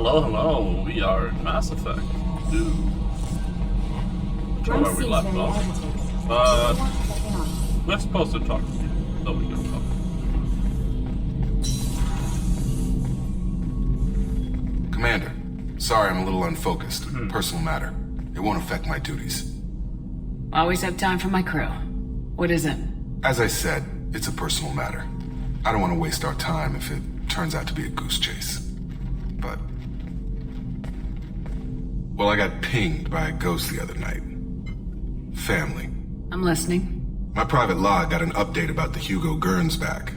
Hello, hello. We are in Mass Effect 2. Not sure where we left off. We're supposed to talk to you. So we can talk. Commander, sorry I'm a little unfocused. Personal matter. It won't affect my duties. Always have time for my crew. What is it? As I said, it's a personal matter. I don't want to waste our time if it turns out to be a goose chase. But... well, I got pinged by a ghost the other night. Family. I'm listening. My private log got an update about the Hugo Gernsback,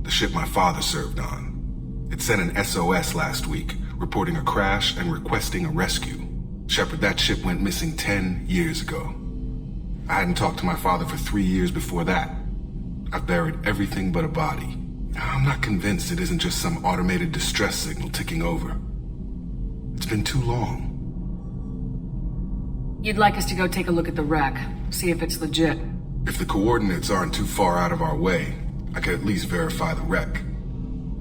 the ship my father served on. It sent an SOS last week, reporting a crash and requesting a rescue. Shepard, that ship went missing 10 years ago. I hadn't talked to my father for 3 years before that. I've buried everything but a body. I'm not convinced it isn't just some automated distress signal ticking over. It's been too long. You'd like us to go take a look at the wreck, see if it's legit. If the coordinates aren't too far out of our way, I could at least verify the wreck.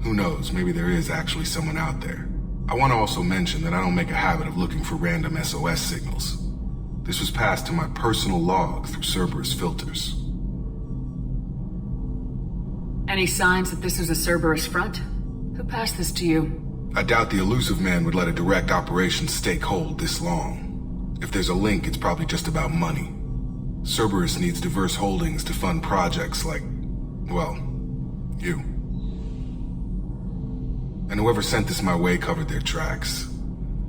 Who knows, maybe there is actually someone out there. I want to also mention that I don't make a habit of looking for random SOS signals. This was passed to my personal log through Cerberus filters. Any signs that this is a Cerberus front? Who passed this to you? I doubt the Elusive Man would let a direct operations stake hold this long. If there's a link, it's probably just about money. Cerberus needs diverse holdings to fund projects like, well, you. And whoever sent this my way covered their tracks.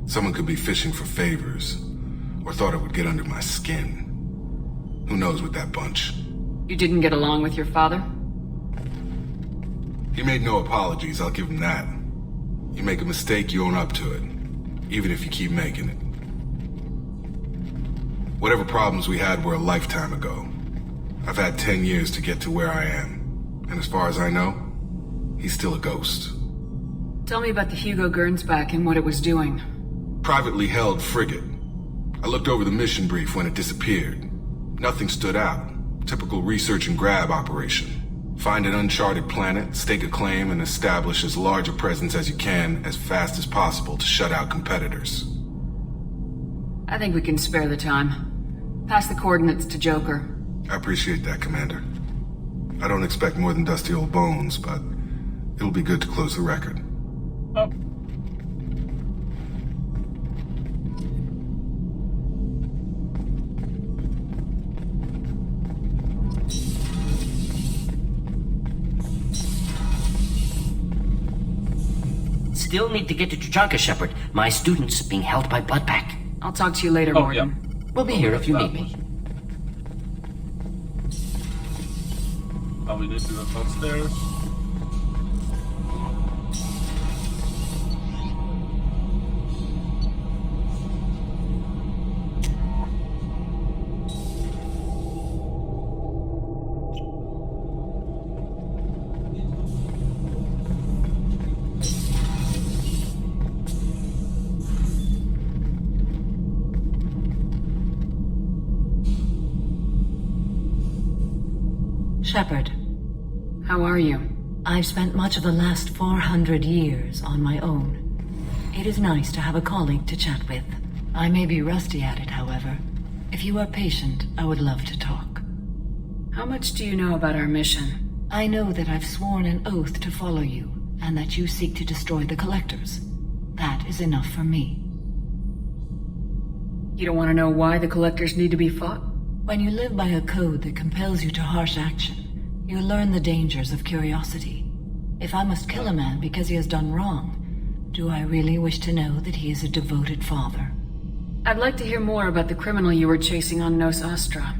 Someone could be fishing for favors, or thought it would get under my skin. Who knows with that bunch? You didn't get along with your father? He made no apologies, I'll give him that. You make a mistake, you own up to it. Even if you keep making it. Whatever problems we had were a lifetime ago. I've had 10 years to get to where I am. And as far as I know, he's still a ghost. Tell me about the Hugo Gernsback and what it was doing. Privately held frigate. I looked over the mission brief when it disappeared. Nothing stood out. Typical research and grab operation. Find an uncharted planet, stake a claim, and establish as large a presence as you can as fast as possible to shut out competitors. I think we can spare the time. Pass the coordinates to Joker. I appreciate that, Commander. I don't expect more than dusty old bones, but it'll be good to close the record. Oh. Still need to get to Tuchanka, Shepard. My student's being held by Bloodpack. I'll talk to you later, Oh, Morgan. yeah. We'll be here if you need me. Oh, we need to go upstairs. Shepard, How are you? I've spent much of the last 400 years on my own. It is nice to have a colleague to chat with. I may be rusty at it, however. If you are patient, I would love to talk. How much do you know about our mission? I know that I've sworn an oath to follow you, and that you seek to destroy the Collectors. That is enough for me. You don't want to know why the Collectors need to be fought? When you live by a code that compels you to harsh action, you learn the dangers of curiosity. If I must kill a man because he has done wrong, do I really wish to know that he is a devoted father? I'd like to hear more about the criminal you were chasing on Nos Astra.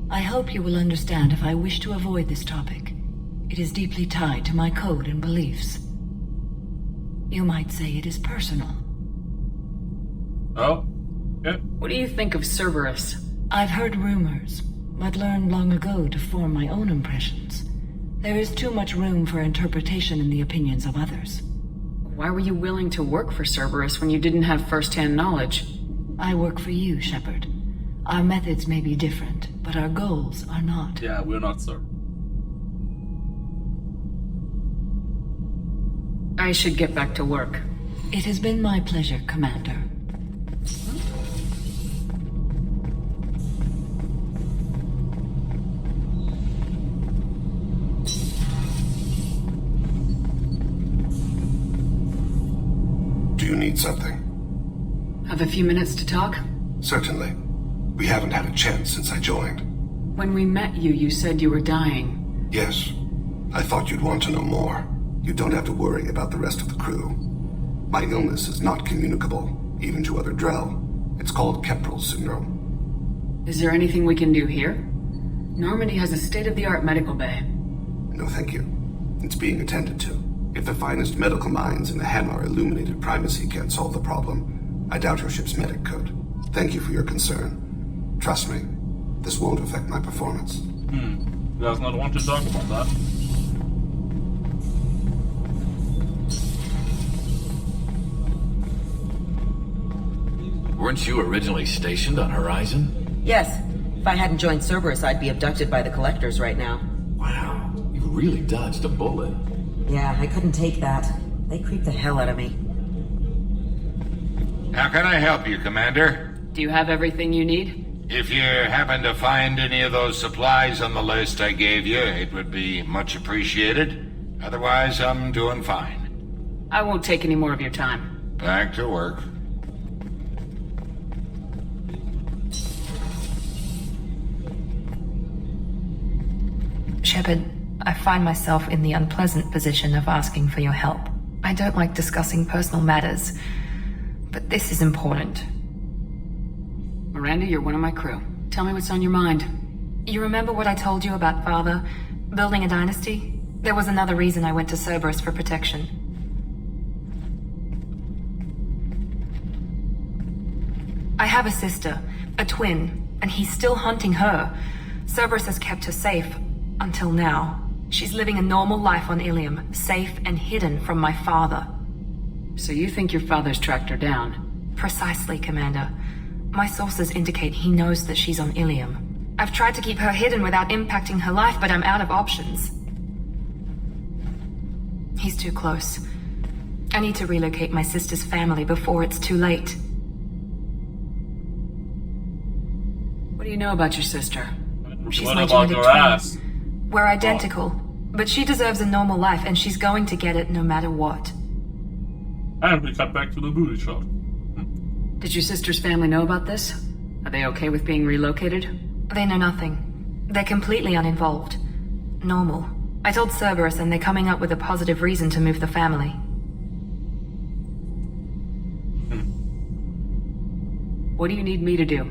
I hope you will understand if I wish to avoid this topic. It is deeply tied to my code and beliefs. You might say it is personal. Oh. Yeah. What do you think of Cerberus? I've heard rumors, but learned long ago to form my own impressions. There is too much room for interpretation in the opinions of others. Why were you willing to work for Cerberus when you didn't have first-hand knowledge? I work for you, Shepard. Our methods may be different, but our goals are not. Yeah, we're not, sir. I should get back to work. It has been my pleasure, Commander. Do you need something? Have a few minutes to talk? Certainly. We haven't had a chance since I joined. When we met you, you said you were dying. Yes. I thought you'd want to know more. You don't have to worry about the rest of the crew. My illness is not communicable, even to other Drell. It's called Keprel syndrome. Is there anything we can do here? Normandy has a state-of-the-art medical bay. No, thank you. It's being attended to. If the finest medical minds in the Hanar Illuminated Primacy can't solve the problem, I doubt your ship's medic could. Thank you for your concern. Trust me, this won't affect my performance. You guys not want to talk about that? Weren't you originally stationed on Horizon? Yes. If I hadn't joined Cerberus, I'd be abducted by the Collectors right now. Wow, you really dodged a bullet. Yeah, I couldn't take that. They creeped the hell out of me. How can I help you, Commander? Do you have everything you need? If you happen to find any of those supplies on the list I gave you, it would be much appreciated. Otherwise, I'm doing fine. I won't take any more of your time. Back to work. Shepard, I find myself in the unpleasant position of asking for your help. I don't like discussing personal matters, but this is important. Miranda, you're one of my crew. Tell me what's on your mind. You remember what I told you about Father, building a dynasty? There was another reason I went to Cerberus for protection. I have a sister, a twin, and he's still hunting her. Cerberus has kept her safe, until now. She's living a normal life on Ilium, safe and hidden from my father. So you think your father's tracked her down? Precisely, Commander. My sources indicate he knows that she's on Ilium. I've tried to keep her hidden without impacting her life, but I'm out of options. He's too close. I need to relocate my sister's family before it's too late. What do you know about your sister? She's What my about genetic your twin. ass? We're identical, but she deserves a normal life and she's going to get it no matter what. And we cut back to the booty shot. Did your sister's family know about this? Are they okay with being relocated? They know nothing. They're completely uninvolved. Normal. I told Cerberus and they're coming up with a positive reason to move the family. What do you need me to do?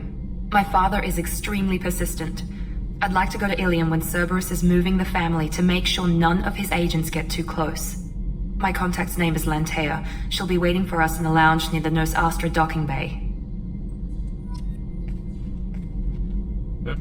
My father is extremely persistent. I'd like to go to Ilium when Cerberus is moving the family to make sure none of his agents get too close. My contact's name is Lantea. She'll be waiting for us in the lounge near the Nos Astra docking bay. Yeah.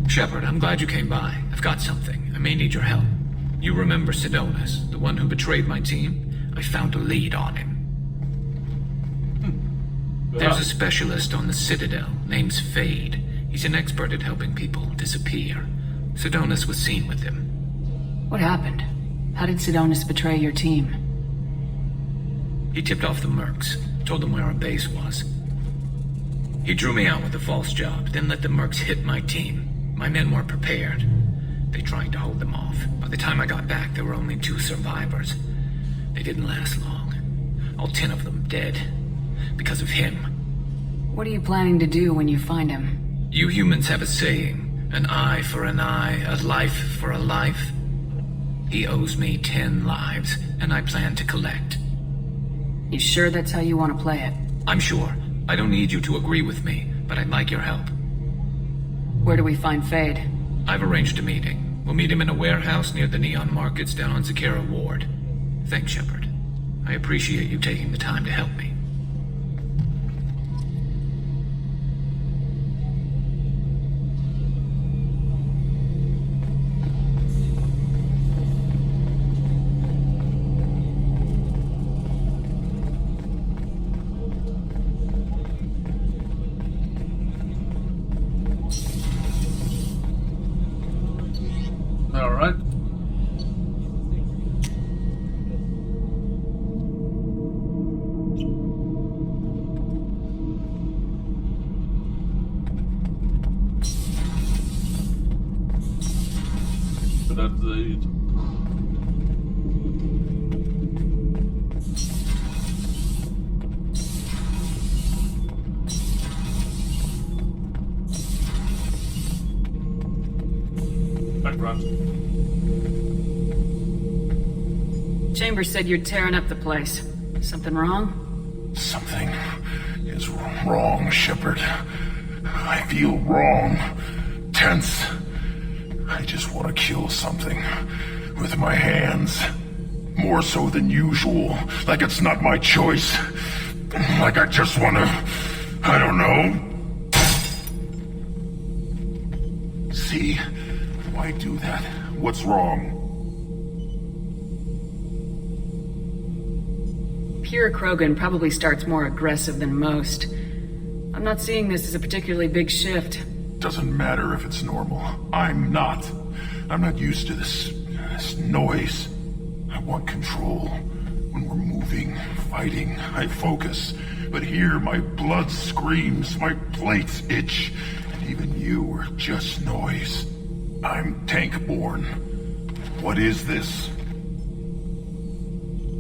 Shepard, I'm glad you came by. I've got something. I may need your help. You remember Sidonus, the one who betrayed my team? I found a lead on him. There's a specialist on the Citadel, name's Fade. He's an expert at helping people disappear. Sidonus was seen with him. What happened? How did Sidonus betray your team? He tipped off the Mercs, told them where our base was. He drew me out with a false job, then let the Mercs hit my team. My men weren't prepared. They tried to hold them off. By the time I got back, there were only 2 survivors. They didn't last long. All 10 of them dead. Because of him. What are you planning to do when you find him? You humans have a saying, an eye for an eye, a life for a life. He owes me 10 lives, and I plan to collect. You sure that's how you want to play it? I'm sure. I don't need you to agree with me, but I'd like your help. Where do we find Fade? I've arranged a meeting. We'll meet him in a warehouse near the Neon Markets down on Zakera Ward. Thanks, Shepard. I appreciate you taking the time to help me. that's it. Background. Chambers said you're tearing up the place. Something wrong? Something is wrong, Shepard. I feel wrong. Tense. I just want to kill something. With my hands. More so than usual. Like it's not my choice. Like I just want to... I don't know. See? Why do that? What's wrong? Pure Krogan probably starts more aggressive than most. I'm not seeing this as a particularly big shift. Doesn't matter if it's normal. I'm not. I'm not used to this noise. I want control. When we're moving, fighting, I focus. But here, my blood screams, my plates itch, and even you are just noise. I'm tank-born. What is this?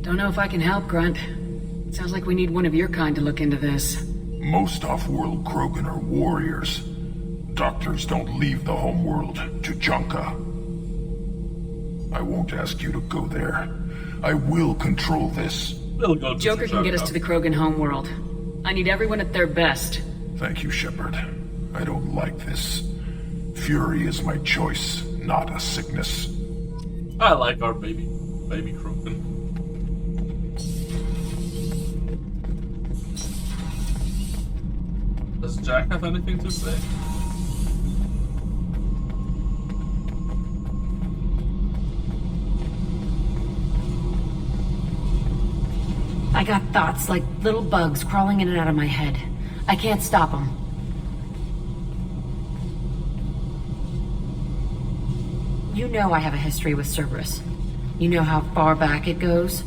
Don't know if I can help, Grunt. Sounds like we need one of your kind to look into this. Most off-world Krogan are warriors. Doctors don't leave the homeworld to Junka. I won't ask you to go there. I will control this. They'll go to Joker can get us to the Krogan homeworld. I need everyone at their best. Thank you, Shepard. I don't like this. Fury is my choice, not a sickness. I like our baby Krogan. Does Jack have anything to say? I got thoughts like little bugs crawling in and out of my head. I can't stop them. You know I have a history with Cerberus. You know how far back it goes?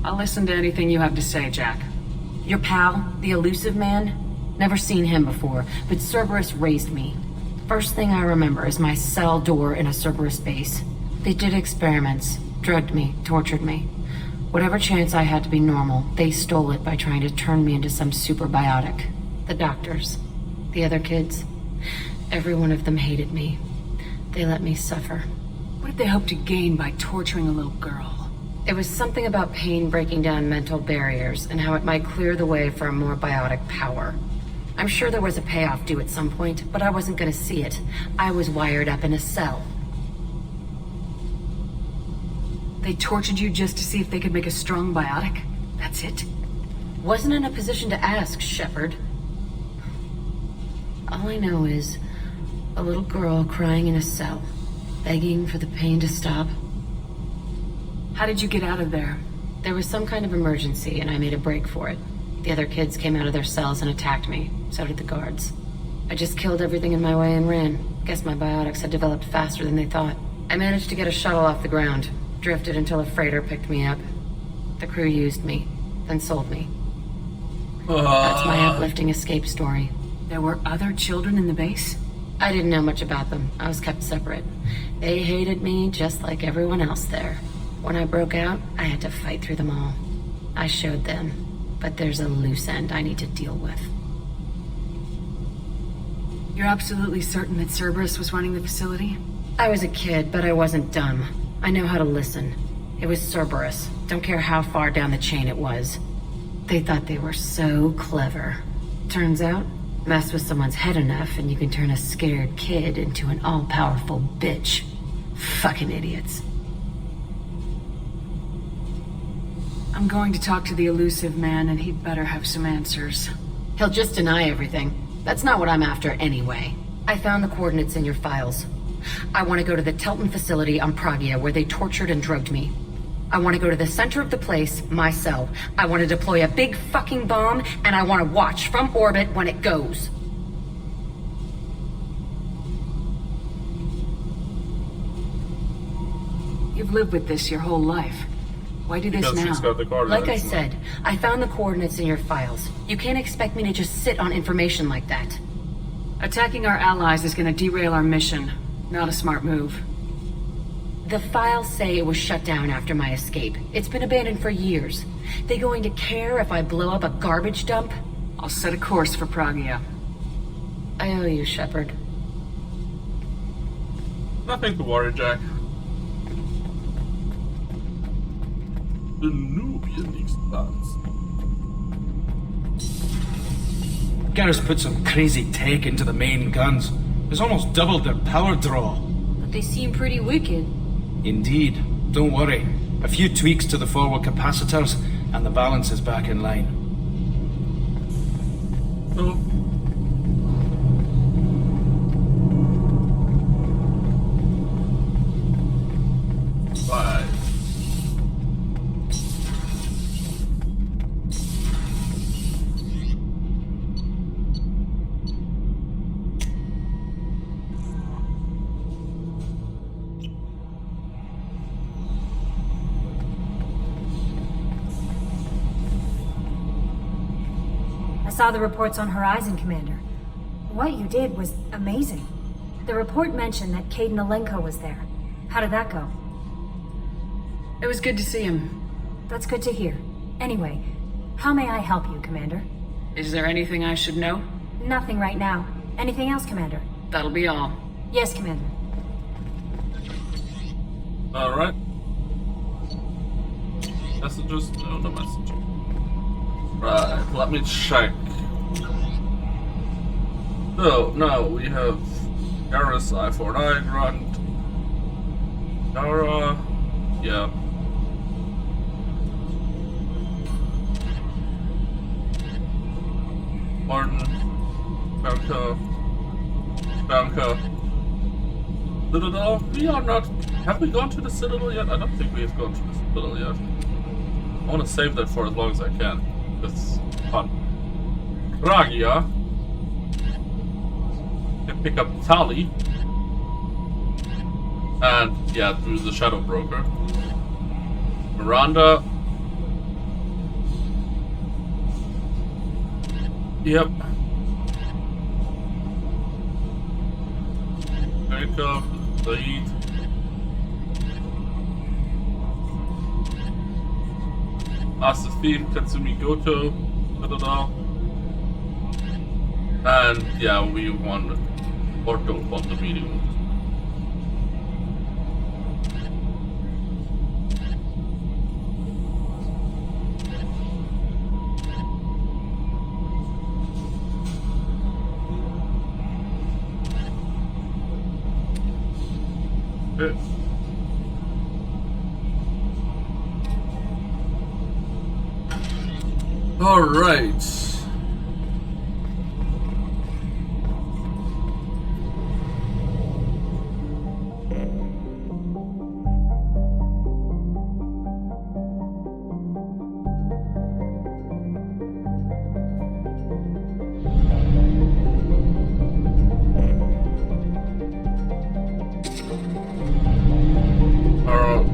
I'll listen to anything you have to say, Jack. Your pal, the elusive man? Never seen him before, but Cerberus raised me. First thing I remember is my cell door in a Cerberus base. They did experiments, drugged me, tortured me. Whatever chance I had to be normal, they stole it by trying to turn me into some super biotic. The doctors, the other kids, every one of them hated me. They let me suffer. What did they hope to gain by torturing a little girl? It was something about pain breaking down mental barriers and how it might clear the way for a more biotic power. I'm sure there was a payoff due at some point, but I wasn't gonna see it. I was wired up in a cell. They tortured you just to see if they could make a strong biotic? That's it? Wasn't in a position to ask, Shepard. All I know is a little girl crying in a cell, begging for the pain to stop. How did you get out of there? There was some kind of emergency, and I made a break for it. The other kids came out of their cells and attacked me. So did the guards. I just killed everything in my way and ran. Guess my biotics had developed faster than they thought. I managed to get a shuttle off the ground. Drifted until a freighter picked me up. The crew used me, then sold me. That's my uplifting escape story. There were other children in the base? I didn't know much about them. I was kept separate. They hated me just like everyone else there. When I broke out, I had to fight through them all. I showed them, but there's a loose end I need to deal with. You're absolutely certain that Cerberus was running the facility? I was a kid, but I wasn't dumb. I know how to listen. It was Cerberus. Don't care how far down the chain it was. They thought they were so clever. Turns out, mess with someone's head enough and you can turn a scared kid into an all-powerful bitch. Fucking idiots. I'm going to talk to the elusive man, and he'd better have some answers. He'll just deny everything. That's not what I'm after anyway. I found the coordinates in your files. I want to go to the Telton facility on Pragia where they tortured and drugged me. I want to go to the center of the place, my cell. I want to deploy a big fucking bomb, and I want to watch from orbit when it goes. You've lived with this your whole life. Why do this Because now? she's got the coordinates. Like I said, I found the coordinates in your files. You can't expect me to just sit on information like that. Attacking our allies is going to derail our mission. Not a smart move. The files say it was shut down after my escape. It's been abandoned for years. They going to care if I blow up a garbage dump? I'll set a course for Pragia. I owe you, Shepard. Nothing to worry, Jack. The Nubian expands. Garrus put some crazy tech into the main guns. It's almost doubled their power draw. But they seem pretty wicked. Indeed. Don't worry. A few tweaks to the forward capacitors, and the balance is back in line. So, five. I saw the reports on Horizon, Commander. What you did was amazing. The report mentioned that Caden Alenko was there. How did that go? It was good to see him. That's good to hear. Anyway, how may I help you, Commander? Is there anything I should know? Nothing right now. Anything else, Commander? That'll be all. Yes, Commander. Alright. Messages? No, no message. Right, let me check. So, now we have Garrus I-49 Grunt. Nara. Yeah. Martin. Banka. Citadel? We are not. Have we gone to the Citadel yet? I don't think we have gone to the Citadel yet. I want to save that for as long as I can. It's fun. Pragia. Can pick up Tali. And, yeah, through the Shadow Broker. Miranda. Yep. America. Saeed. Asafin, Katsumi Goto. Citadel. And, yeah, we won. Or don't want the meeting. Okay. All right.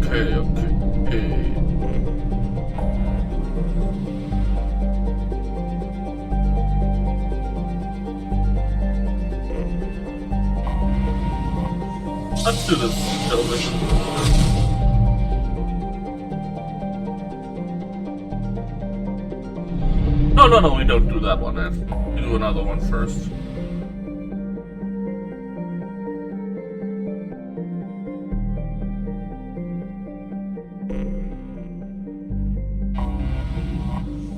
Okay. Let's do this, gentlemen. No, we don't do that one, man. We do another one first.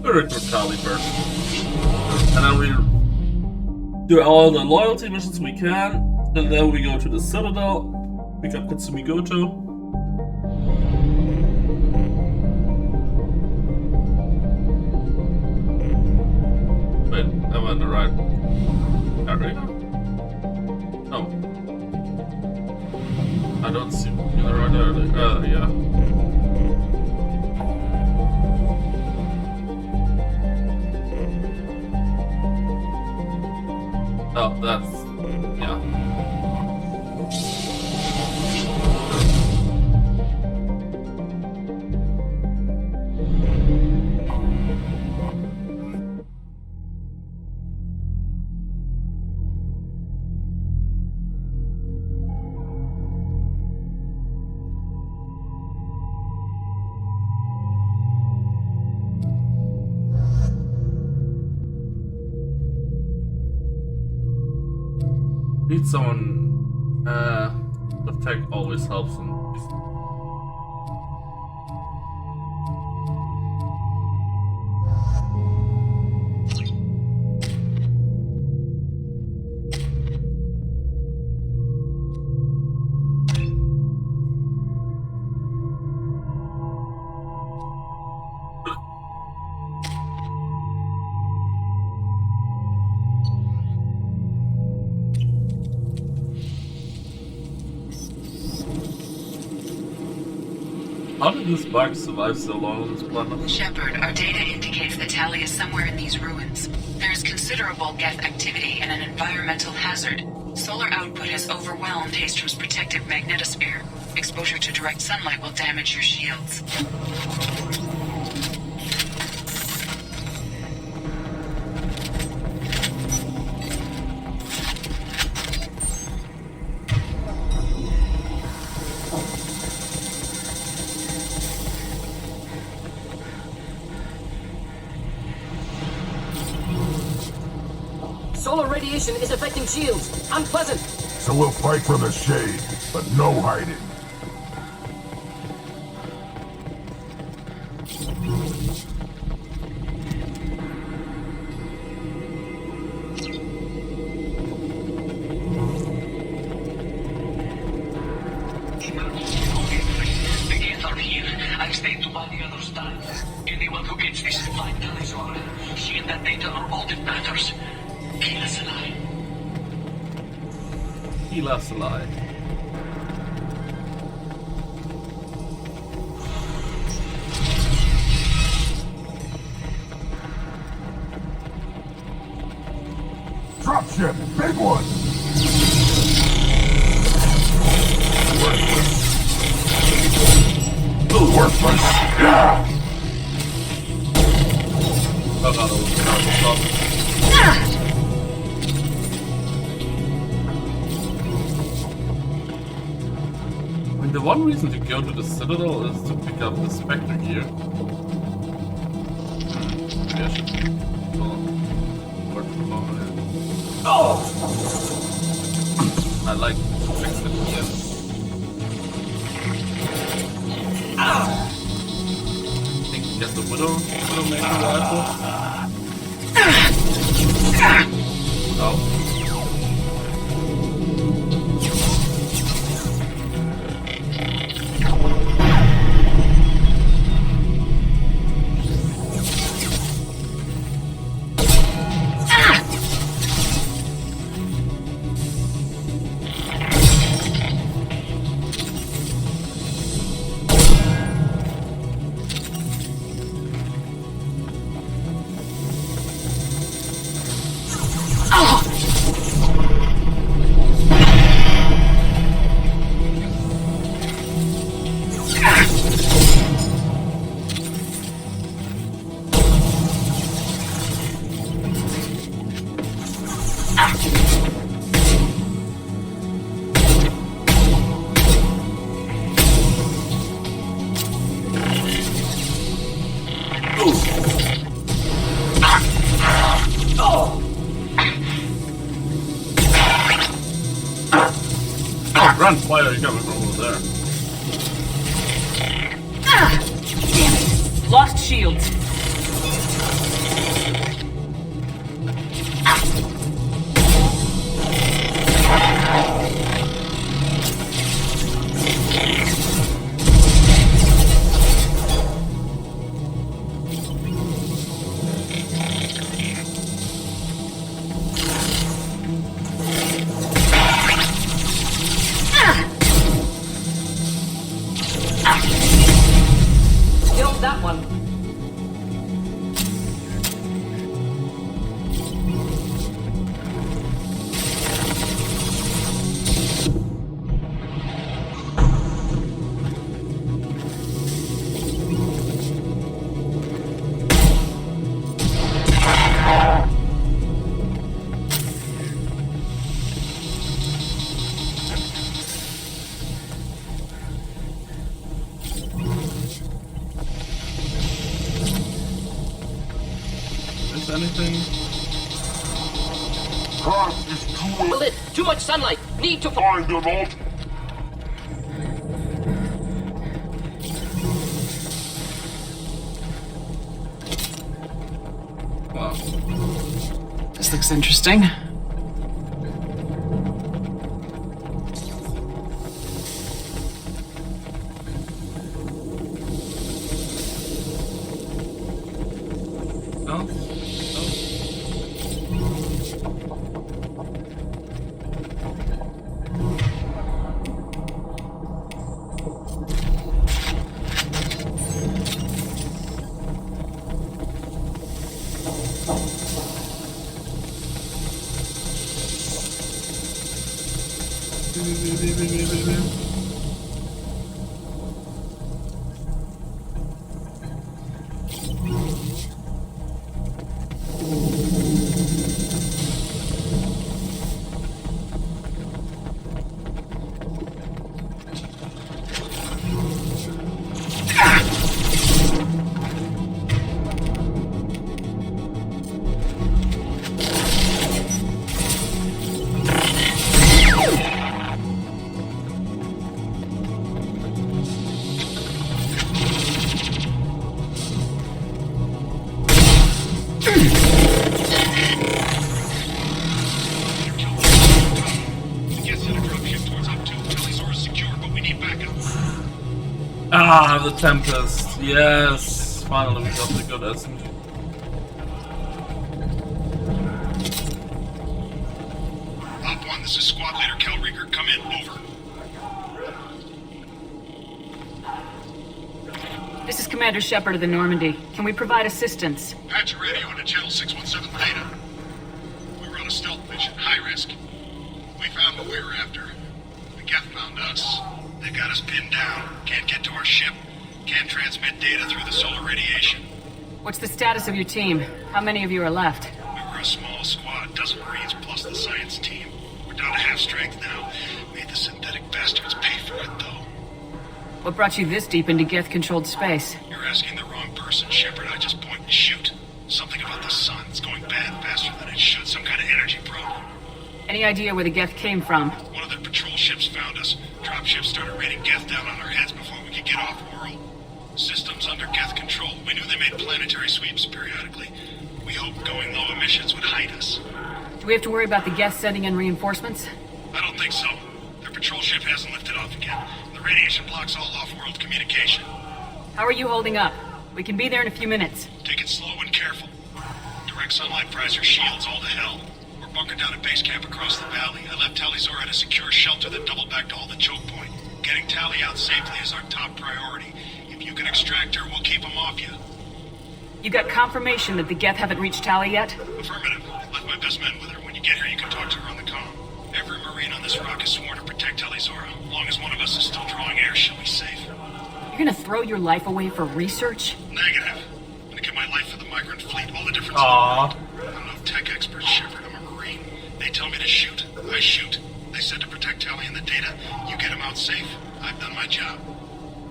Recruit Tali first. And then we do all the loyalty missions we can. And then we go to the Citadel, pick up Katsumi Goto. Wait, am I in the right area? No. I don't seem to be in the right area. Yeah. Oh, that's... yeah. need someone. The tech always helps in these. How did this bug survive so long on this planet? Shepard, our data indicates that Tali is somewhere in these ruins. There is considerable Geth activity and an environmental hazard. Solar output has overwhelmed Hastrom's protective magnetosphere. Exposure to direct sunlight will damage your shields. Solar radiation is affecting shields. Unpleasant. So we'll fight from the shade, but no hiding. The Geth are here. I've stayed to buy the others die. Anyone who gets this flight dies or she and that data are all that matters. Keep us alive. Keep us alive. Dropship, big one! Worthless! Yeah! Oh, no, I mean, the one reason to go to the Citadel is to pick up the Spectre gear. Maybe I should work from over here. Oh! I like Spectre gear. I think just the Widow makes the rifle. Oh. Run! Why are you coming from over there? Damn it! Lost shields. Killed that one. Anything? Will it Too much sunlight. Need to find them all. Wow. This looks interesting. No? No? Ah, the Tempest. Yes. Finally, we got the good SMG. Op 1, this is Squad Leader Kel Rieger. Come in. Over. This is Commander Shepard of the Normandy. Can we provide assistance? Patch your radio into Channel 617 Theta. We were on a stealth mission, high risk. We found what we were after. The Geth found us. They got us pinned down. Can't get to our ship. Can't transmit data through the solar radiation. What's the status of your team? How many of you are left? We were a small squad, dozen Marines plus the science team. We're down to half strength now. Made the synthetic bastards pay for it, though. What brought you this deep into Geth-controlled space? You're asking the wrong person, Shepard. I just point and shoot. Something about the sun. It's going bad faster than it should. Some kind of energy problem. Any idea where the Geth came from? One of their patrol ships found us. Dropships started raining Geth down on our heads before we could get off-world. Systems under Geth control. We knew they made planetary sweeps periodically. We hoped going low emissions would hide us. Do we have to worry about the Geth sending in reinforcements? I don't think so. Their patrol ship hasn't lifted off again. The radiation blocks all off-world communication. How are you holding up? We can be there in a few minutes. Take it slow and careful. Direct sunlight fries your shields all to hell. We're bunkered down at base camp across the valley. I left Tali'Zorah at a secure shelter that doubled back to hold the choke point. Getting Tali out safely is our top priority. If you can extract her, we'll keep them off you. You got confirmation that the Geth haven't reached Tali yet? Affirmative. Left my best men with her. When you get here, you can talk to her on the comm. Every Marine on this rock is sworn to protect Tali'Zorah. As long as one of us is still drawing air, she'll be safe. You're gonna throw your life away for research? Negative. I'm gonna give my life for the migrant fleet. All the difference. Aww. I'm no tech expert, Shepard. I'm a Marine. They tell me to shoot. I shoot. They said to protect Tali and the data. You get them out safe. I've done my job.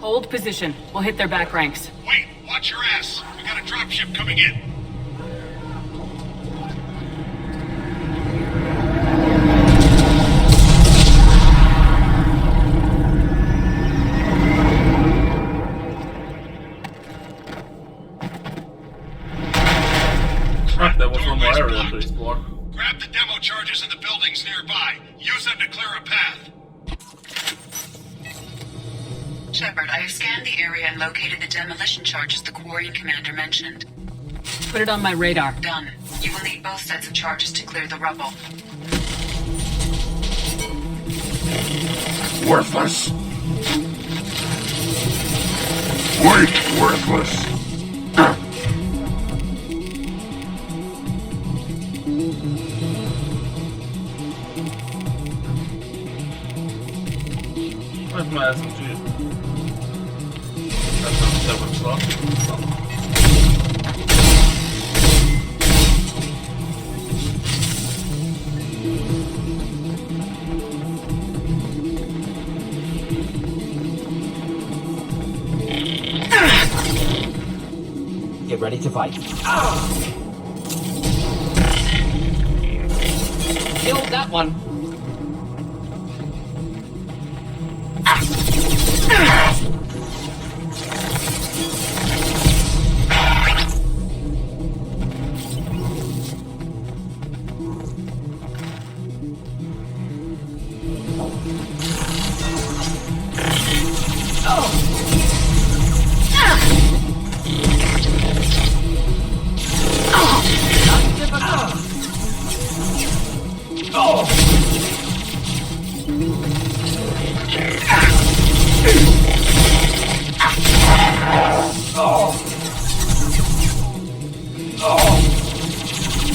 Hold position. We'll hit their back ranks. Wait, watch your ass. We got a dropship coming in. There was one more area to explore. Grab the demo charges in the buildings nearby. Use them to clear a path. Shepard, I have scanned the area and located the demolition charges the Quarian commander mentioned. Put it on my radar. Done. You will need both sets of charges to clear the rubble. Worthless. Wait, worthless. Where's my SMG? That's not so much slot. Get ready to fight. Killed that one.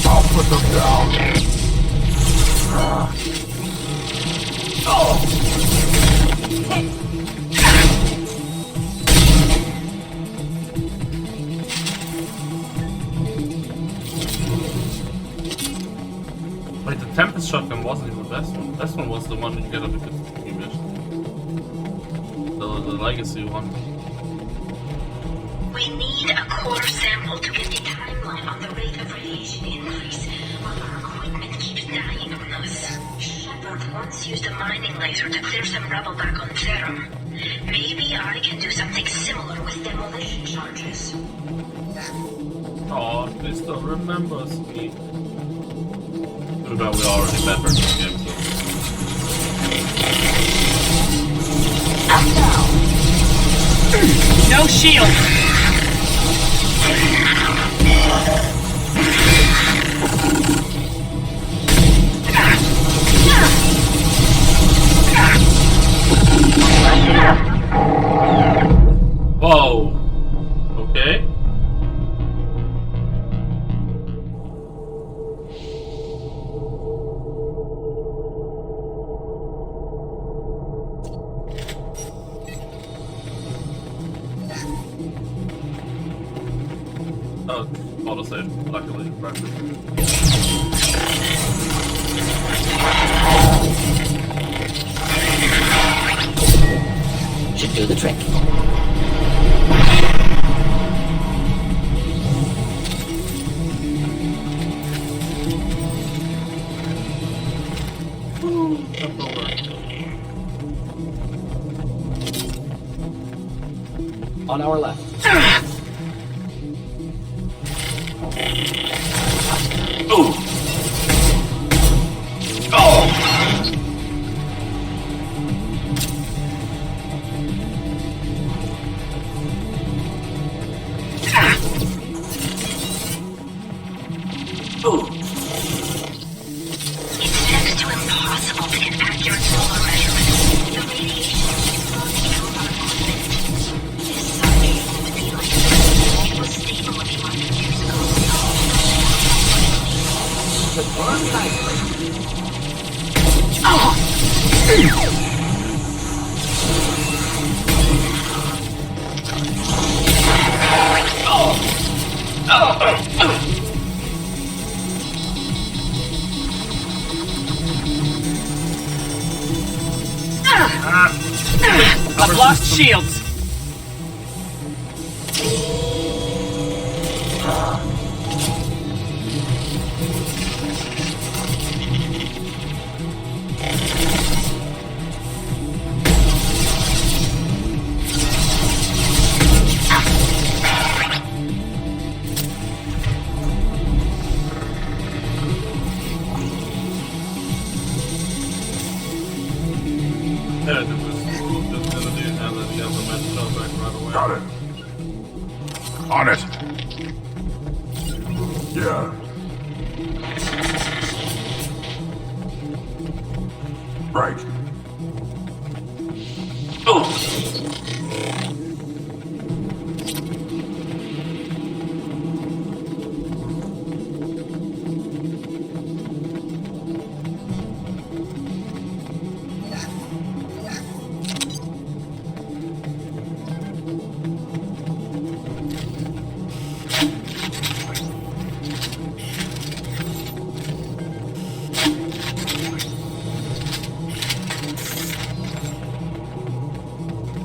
I'll put them down. Wait, the Tempest shotgun wasn't even the best one. The best one was the one you get on the Kitsune mission. The legacy one. We need a core sample to get the timeline on the rate of radiation increase, while our equipment keeps dying on us. Shepard once used a mining laser to clear some rubble back on Therum. Maybe I can do something similar with demolition charges. Oh, they still remembers me. Too bad we already met her in this game, so. No shield! Whoa. Okay. Oh, autosave. Luckily, practice. Should do the trick. On our left. It's next to impossible to get accurate solar measurements. The radiation is flowing through our equipment. This sun shouldn't be like this. It was stable a few hundred years ago. Should burn nicely. I've lost shields! Yeah, just gonna do and then get the match shot back right away. Got it. On it. Yeah. Right.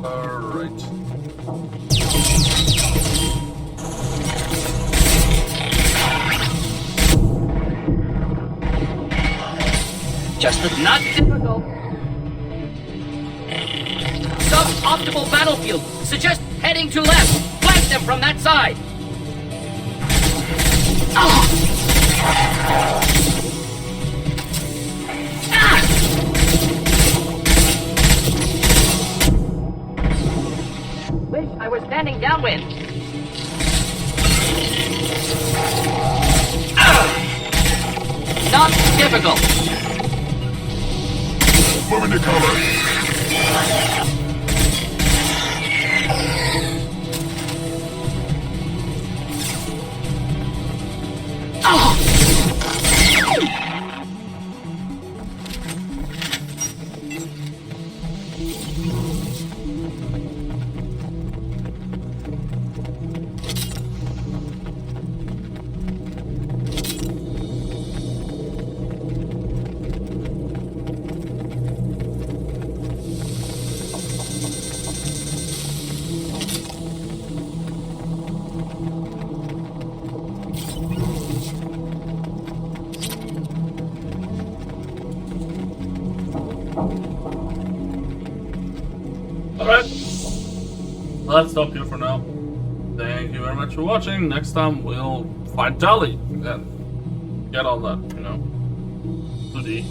Alright. Just the Not difficult. Sub-optimal battlefield. Suggest heading to left. Flank them from that side. wish I was standing downwind. Not difficult. Moving to cover. Alright. Let's stop here for now. Thank you very much for watching. Next time we'll fight Tali and get all that, you know, to the